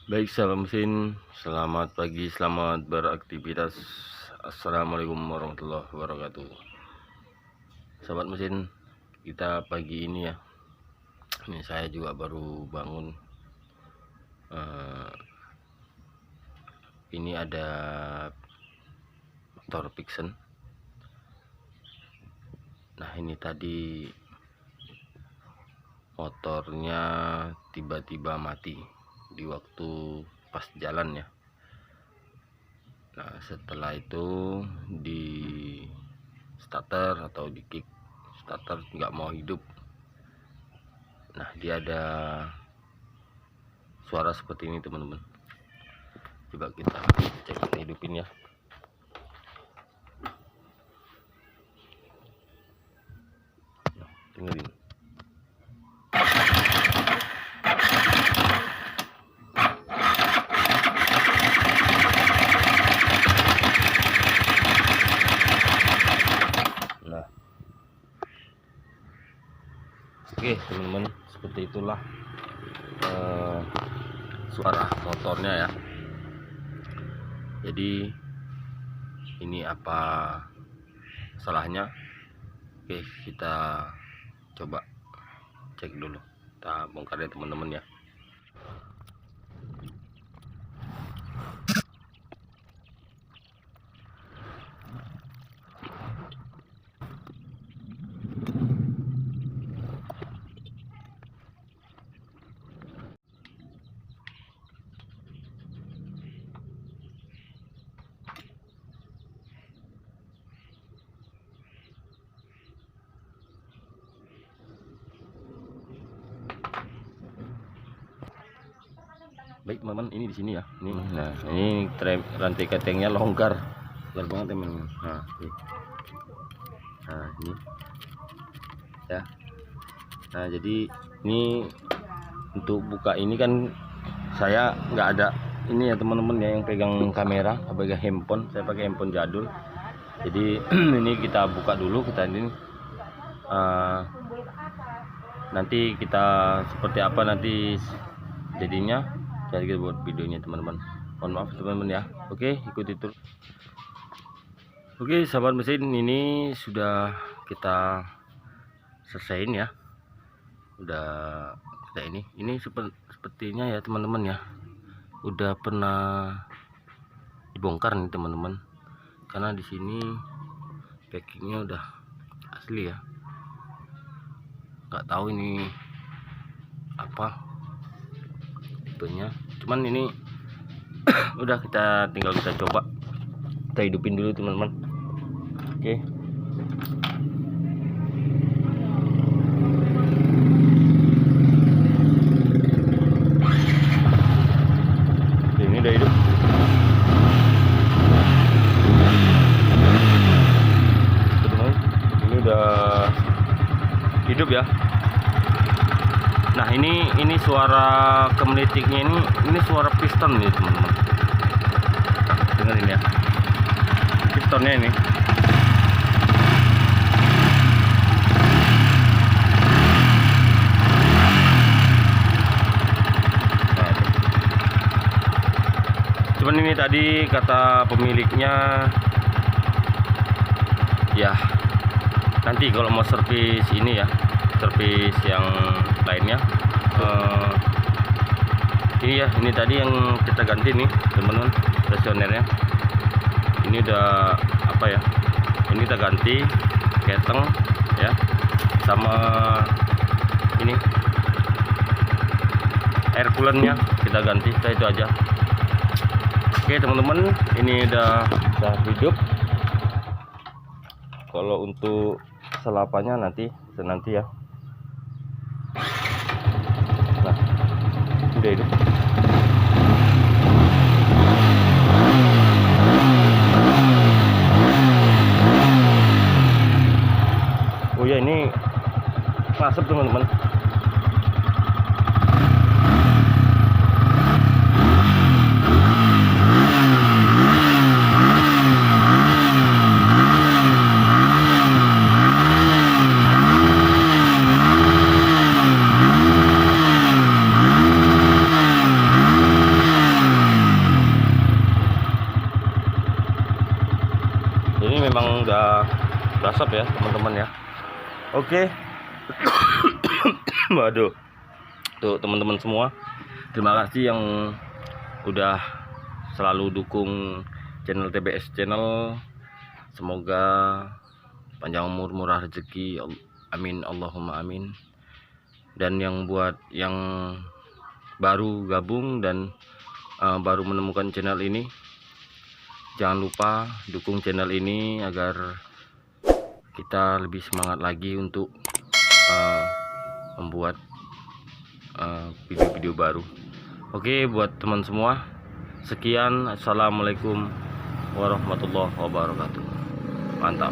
Baik, salam mesin. Selamat pagi, selamat beraktivitas. Assalamualaikum warahmatullahi wabarakatuh. Sahabat mesin, kita pagi ini ya. Ini saya juga baru bangun. Ini ada motor Vixen. Nah, ini tadi motornya tiba-tiba mati di waktu pas jalan ya. Nah, setelah itu di starter atau di kick starter nggak mau hidup. Nah, dia ada suara seperti ini teman-teman. Coba kita cek, kita hidupin ya. Nah, dengerin. Nah, oke teman-teman, seperti itulah suara motornya ya. Jadi ini apa salahnya? Oke, kita coba cek dulu, kita bongkar ya teman-teman ya. Baik teman-teman, ini di sini ya. Ini, nah ini rantai ketengnya longgar banget teman-teman. Nah ini ya. Nah jadi ini untuk buka ini kan saya nggak ada ini ya teman-teman ya, yang pegang kamera, pegang handphone. Saya pakai handphone jadul. Jadi ini kita buka dulu, kita ini nanti kita seperti apa nanti jadinya. Jadi kita buat videonya teman-teman. Mohon maaf teman-teman ya. Oke, ikuti terus. Oke, sahabat mesin, ini sudah kita selesaiin ya. Udah kita ini sepertinya ya teman-teman ya. Udah pernah dibongkar nih teman-teman. Karena di sini packingnya udah asli ya. Nggak tahu ini apa tipenya, cuman ini udah tinggal kita coba, kita hidupin dulu teman-teman. Oke. Ini udah hidup. Teman-teman, ini udah hidup ya. Nah ini suara kemelitiknya ini suara piston nih teman-teman. Nah, dengerin ya, pistonnya ini. Nah, cuman ini tadi kata pemiliknya ya, nanti kalau mau servis ini ya, servis yang lainnya ini ya, ini tadi yang kita ganti nih teman-teman, stasionernya ini udah apa ya, ini kita ganti keteng ya, sama ini air coolant-nya kita ganti, itu aja. Oke teman-teman, ini udah hidup. Kalau untuk selapannya nanti ya. Nah, udah hidup. Oh ya, ini ngasep teman-teman. Oke. Waduh. Tuh teman-teman semua, terima kasih yang udah selalu dukung channel TBS Channel. Semoga panjang umur, murah rezeki, amin Allahumma amin. Dan yang buat yang baru gabung dan baru menemukan channel ini, jangan lupa dukung channel ini agar kita lebih semangat lagi untuk membuat video-video baru. Oke, buat teman semua, sekian. Assalamualaikum warahmatullahi wabarakatuh. Mantap.